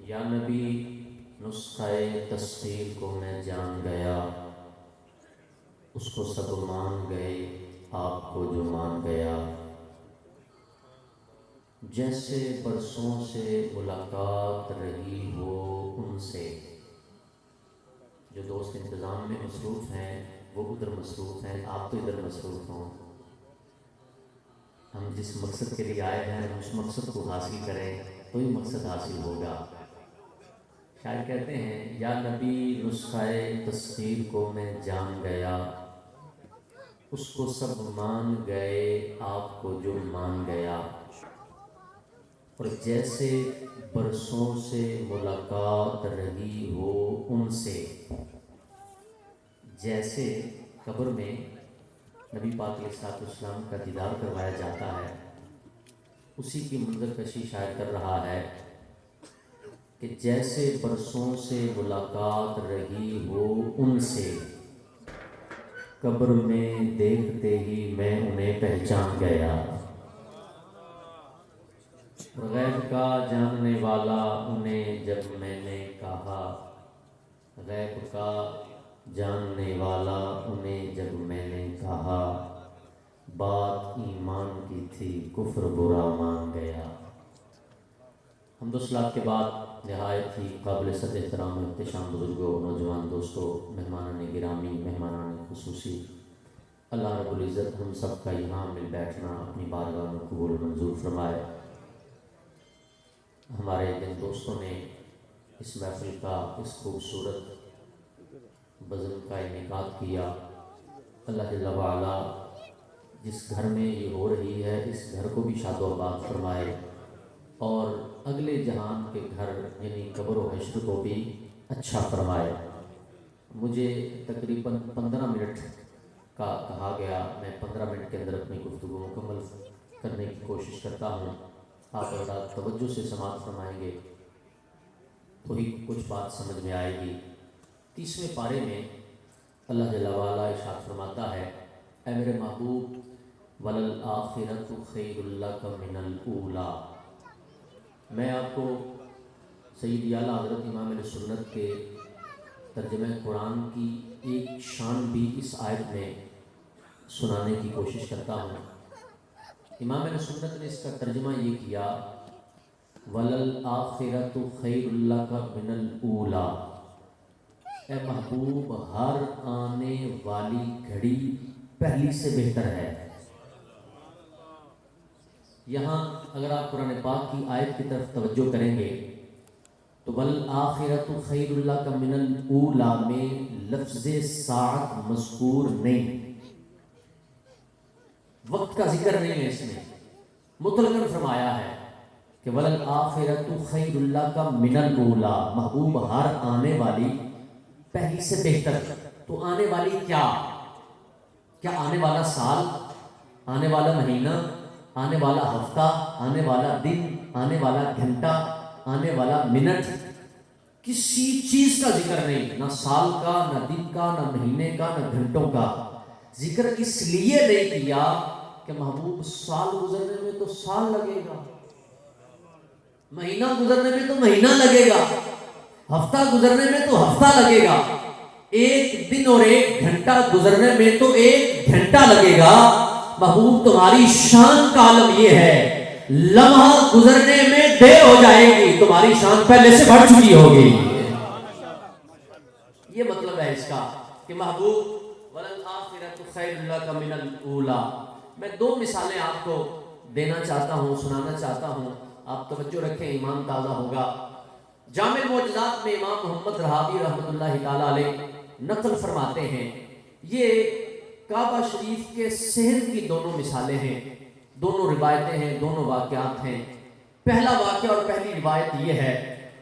یا نبی نسخہ تسخیر کو میں جان گیا، اس کو سب مان گئے آپ کو جو مان گیا، جیسے برسوں سے ملاقات رہی ہو ان سے۔ جو دوست انتظام میں مصروف ہیں وہ ادھر مصروف ہیں، آپ تو ادھر مصروف ہوں۔ ہم جس مقصد کے لیے آئے ہیں ہم اس مقصد کو حاصل کریں تو ہی مقصد حاصل ہوگا۔ شاعر کہتے ہیں یا نبی نسخہ تسخیر کو میں جان گیا، اس کو سب مان گئے آپ کو جو مان گیا، اور جیسے برسوں سے ملاقات رہی ہو ان سے۔ جیسے قبر میں نبی پاک علیہ السلام کا دیدار کروایا جاتا ہے، اسی کی منظر کشی شاعر کر رہا ہے کہ جیسے برسوں سے ملاقات رہی ہو ان سے، قبر میں دیکھتے ہی میں انہیں پہچان گیا۔ غیب کا جاننے والا انہیں جب میں نے کہا، غیب کا جاننے والا انہیں جب میں نے کہا، بات ایمان کی تھی کفر برا مان گیا۔ حمد و صلات کے بعد نہایت ہی قابل صد احترام و احتشام بزرگوں، نوجوان دوستوں، مہمانان گرامی، مہمانان خصوصی، اللہ رب العزت ہم سب کا یہاں مل بیٹھنا اپنی بارگاہ میں قبول منظور فرمائے۔ ہمارے جن دوستوں نے اس محفل کا اس خوبصورت بزم کا انعقاد کیا، اللہ جل وعلا جس گھر میں یہ ہو رہی ہے اس گھر کو بھی شاد و آباد فرمائے، اور اگلے جہان کے گھر یعنی قبر و حشر کو بھی اچھا فرمائے۔ مجھے تقریباً 15 منٹ کا کہا گیا، میں 15 منٹ کے اندر اپنی گفتگو مکمل کرنے کی کوشش کرتا ہوں۔ آپ حضرات توجہ سے سماعت فرمائیں گے تو ہی کچھ بات سمجھ میں آئے گی۔ 30ویں پارے میں اللہ جل وعلا ارشاد فرماتا ہے، اے میرے محبوب وَلَلْآخِرَةُ خَيْرٌ لَكَ مِنَ الْأُولَىٰ۔ میں آپ کو سید اعلیٰ حضرت امام اہل سنت کے ترجمہ قرآن کی ایک شان بھی اس آیت میں سنانے کی کوشش کرتا ہوں۔ امام اہل سنت نے اس کا ترجمہ یہ کیا، وَلَلْآخِرَةُ خَيْرٌ لَكَ مِنَ الْأُولَىٰ۔ اے محبوب ہر آنے والی گھڑی پہلی سے بہتر ہے۔ یہاں اگر آپ قرآن پاک کی آیت کی طرف توجہ کریں گے تو وَالْآخِرَةُ خَيْرٌ لَكَ مِنَ الْأُولَىٰ میں لفظ ساعت مذکور نہیں، وقت کا ذکر نہیں ہے، اس میں مطلقاً فرمایا ہے کہ وَالْآخِرَةُ خَيْرٌ لَكَ مِنَ الْأُولَىٰ، محبوب ہر آنے والی پہلی سے بہتر۔ تو آنے والی کیا آنے والا سال، آنے والا مہینہ، آنے والا ہفتہ، آنے والا دن، آنے والا گھنٹہ، آنے والا منٹ، کسی چیز کا ذکر نہیں، نہ سال کا، نہ دن کا، نہ مہینے کا، نہ گھنٹوں کا۔ ذکر اس لیے نہیں کیا کہ محبوب سال گزرنے میں تو سال لگے گا، مہینہ گزرنے میں تو مہینہ لگے گا، ہفتہ گزرنے میں تو ہفتہ لگے گا، ایک دن اور ایک گھنٹہ گزرنے میں تو ایک گھنٹہ لگے گا۔ محبوب تمہاری شان کا عالم یہ ہے، لمحہ گزرنے میں دیر ہو جائے گی، تمہاری شان پہلے سے بڑھ چکی ہوگی۔ یہ مطلب ہے اس کا کہ محبوب وَلَلْآخِرَةُ خَيْرٌ لَكَ مِنَ الْأُولَىٰ۔ میں 2 مثالیں آپ کو دینا چاہتا ہوں، سنانا چاہتا ہوں، آپ توجہ رکھیں، ایمان تازہ ہوگا۔ جامع المعجزات میں امام محمد رہابی رحمۃ اللہ تعالیٰ علیہ نقل فرماتے ہیں، یہ کعبہ شریف کے صحن کی دونوں مثالیں ہیں، دونوں روایتیں ہیں، دونوں واقعات ہیں۔ پہلا واقعہ اور پہلی روایت یہ ہے،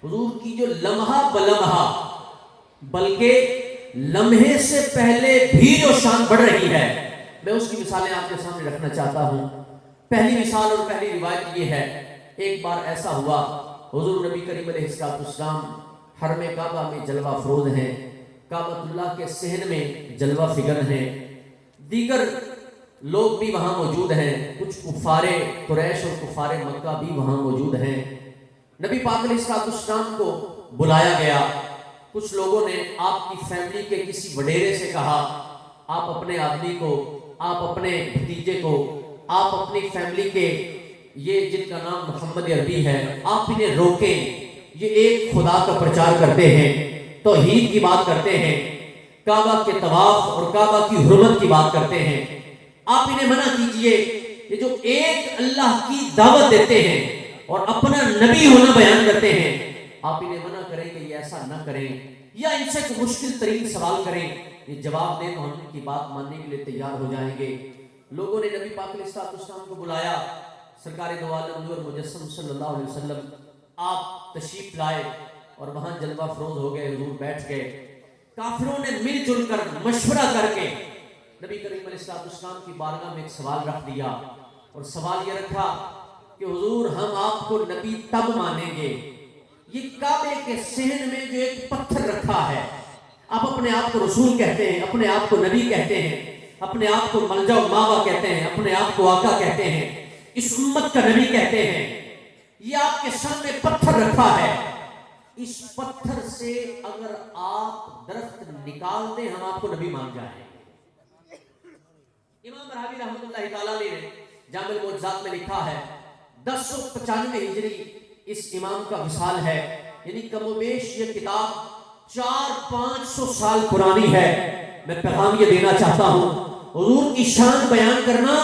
حضور کی جو لمحہ بلمحہ بلکہ لمحے سے پہلے بھی جو شان بڑھ رہی ہے، میں اس کی مثالیں آپ کے سامنے رکھنا چاہتا ہوں۔ پہلی مثال اور پہلی روایت یہ ہے، ایک بار ایسا ہوا حضور نبی کریم علیہ السلام حرم کعبہ میں جلوہ افروز ہیں، کعبۃ اللہ کے صحن میں جلوہ فگر ہیں، دیگر لوگ بھی وہاں موجود ہیں، کچھ کفار قریش اور کفار مکہ بھی وہاں موجود ہیں۔ نبی پاک علیہ السلام کو بلایا گیا. کچھ لوگوں نے آپ کی فیملی کے کسی وڈیرے سے کہا آپ اپنے آدمی کو، آپ اپنے بھتیجے کو، آپ اپنی فیملی کے یہ جن کا نام محمد عربی ہے آپ انہیں روکیں، یہ ایک خدا کا پرچار کرتے ہیں، توحید کی بات کرتے ہیں، کعبہ کے طواف اور کعبہ کی حرمت کی بات کرتے ہیں، آپ انہیں منع کیجئے. یہ جو ایک اللہ کی دعوت دیتے ہیں اور اپنا نبی ہونا بیان کرتے ہیں، آپ انہیں منع کریں کہ یہ ایسا نہ کریں، یا ان سے کوئی مشکل ترین سوال کریں، یہ جواب دیں تو ہم ان کی بات ماننے کے لیے تیار ہو جائیں گے. لوگوں نے نبی پاک علیہ السلام کو بلایا. سرکار دو عالم نور مجسم صلی اللہ علیہ وسلم آپ تشریف لائے اور وہاں جلوہ فروز ہو گئے، حضور بیٹھ گئے. کافروں نے مل جل کر مشورہ کر کے نبی کریم علیہ السلام کی بارگاہ میں ایک سوال رکھ دیا، اور سوال یہ رکھا کہ حضور ہم آپ کو نبی تب مانیں گے، یہ کعبے کے صحن میں جو ایک پتھر رکھا ہے، آپ اپنے آپ کو رسول کہتے ہیں، اپنے آپ کو نبی کہتے ہیں، اپنے آپ کو ملجا و ماوا کہتے ہیں، اپنے آپ کو آقا کہتے ہیں، اس امت کا نبی کہتے ہیں، یہ آپ کے سامنے پتھر رکھا ہے، اس پتھر سے اگر آپ درخت نکال دیں ہم آپ کو نبی مان جائیں گے. امام رحبی رحمۃ اللہ تعالیٰ نے جامع المعجزات میں لکھا ہے 1095 ہجری اس امام کا وصال ہے، یعنی کم و بیش یہ کتاب 400-500 سال پرانی ہے. میں پیغام یہ دینا چاہتا ہوں، حضور کی شان بیان کرنا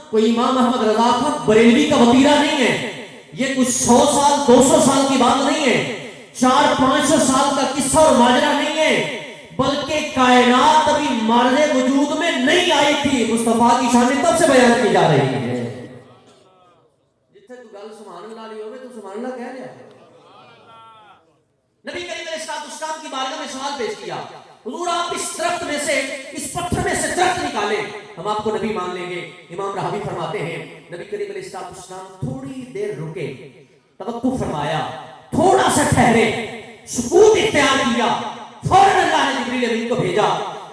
کوئی امام احمد رضا خان بریلوی کا وطیرہ نہیں ہے، یہ کچھ 100 سال 200 سال کی بات نہیں ہے، 400-500 سال کا قصہ اور ماجرا نہیں ہے، بلکہ کائنات ابھی مارد وجود میں نہیں آئی تھی، مصطفیٰ کی شان تب سے بیان کی جا رہی ہے. جتنے تو گل سبحان اللہ علیہ ہوئے تو سبحان اللہ کہہ لیا. نبی کریم علیہ السلام کی بارگاہ میں سوال پیش کیا، حضور آپ اس درخت میں سے، اس پتھر میں سے درخت نکالیں ہم آپ کو نبی مان لیں گے. امام رحبی فرماتے ہیں نبی کریم علیہ السلام تھوڑی دیر رکے، توقف فرمایا، تھوڑا سا ٹھہرے، سکوت اختیار کیا. فوراً اللہ نے جبریل امین کو بھیجا،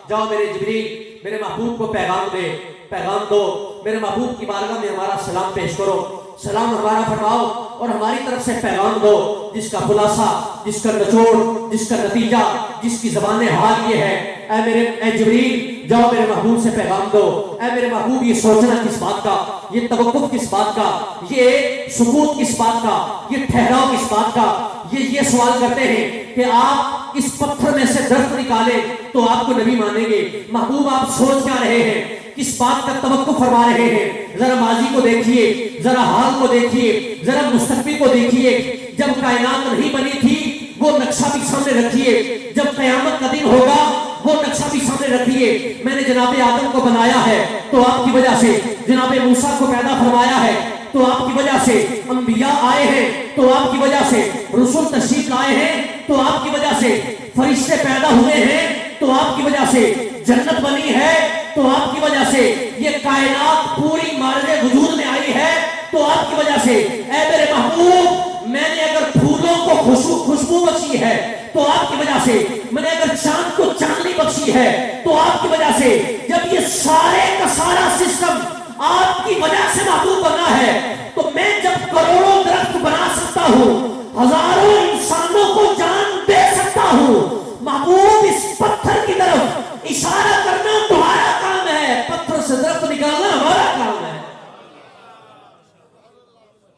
جاؤ میرے جبریل میرے محبوب کو پیغام دے، پیغام دو، میرے محبوب کی بارگاہ میں ہمارا سلام پیش کرو، سلام ہمارا فرماؤ اور ہماری طرف سے پیغام دو جس کا خلاصہ، جس کا نچوڑ، جس کا نتیجہ، جس کی زبان حال یہ ہے. اے جبریل جاؤ میرے محبوب سے پیغام دو. اے میرے محبوب یہ سوچنا کس بات کا، یہ توقف کس بات کا، یہ سکوت کس بات کا، یہ ٹھہراؤ کس بات کا. یہ سوال کرتے ہیں کہ آپ اس پتھر میں سے درخت نکالیں تو آپ کو نبی مانیں گے. محبوب آپ سوچ کیا رہے ہیں، کس بات کا توقع فرما رہے ہیں؟ ذرا ماضی کو دیکھیے، ذرا حال کو دیکھیے، ذرا مستقبل کو دیکھیے. جب کائنات نہیں بنی تھی وہ نقشہ بھی سامنے رکھیے، جب قیامت کا دن ہوگا وہ نقشہ بھی سامنے رکھیے. میں نے جناب آدم کو بنایا ہے تو آپ کی وجہ سے، جناب موسیٰ کو پیدا فرمایا ہے تو آپ کی وجہ سے، انبیاء آئے ہیں تو آپ کی وجہ سے، رسول تشریف لائے ہیں تو آپ کی وجہ سے، فرشتے پیدا ہوئے ہیں تو آپ کی وجہ سے، جنت بنی ہے تو آپ کی وجہ سے، یہ کائنات پوری مارد وجود میں آئی ہے تو آپ کی وجہ سے. اے میرے محبوب میں نے اگر پھولوں کو خوشبو بخشی ہے تو آپ کی وجہ سے، میں نے اگر چاند کو چاندنی بخشی ہے تو آپ کی وجہ سے. جب یہ سارے کا سارا سسٹم آپ کی وجہ سے محبوب بنا ہے تو میں جب کروڑوں درخت بنا سکتا ہوں، ہزاروں انسانوں کو جان دے سکتا ہوں، محبوب اس پتھر کی طرف اشارہ کرنا تمہارا کام ہے، پتھر سے درخت نکالنا ہمارا کام ہے.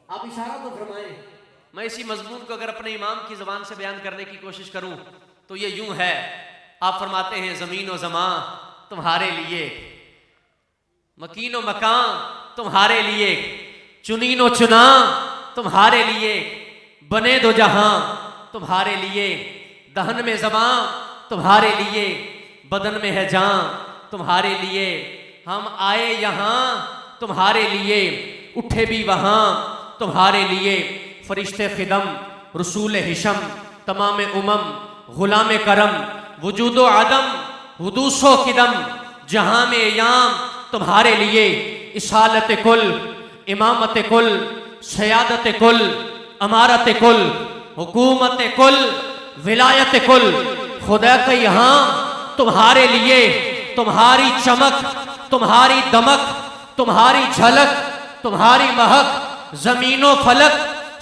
آپ اشارہ تو فرمائیں. میں اسی مضمون کو اگر اپنے امام کی زبان سے بیان کرنے کی کوشش کروں تو یہ یوں ہے. آپ فرماتے ہیں زمین و زمان تمہارے لیے، مکین و مکان تمہارے لیے، چنین و چناں تمہارے لیے، بنے دو جہاں تمہارے لیے، دہن میں زبان تمہارے لیے، بدن میں ہے جان تمہارے لیے. ہم آئے یہاں تمہارے لیے، اٹھے بھی وہاں تمہارے لیے. فرشتے خدم، رسول حشم، تمام امم، غلام کرم، وجود و عدم، حدوث و قدم، جہاں میں ایام تمہارے لیے. اصالت کل، امامت کل، سیادت کل، امارت کل، حکومت کل، ولایت کل، خدا کے یہاں تمہارے لیے. تمہاری چمک، تمہاری دمک، تمہاری جھلک، تمہاری مہک، زمین و فلک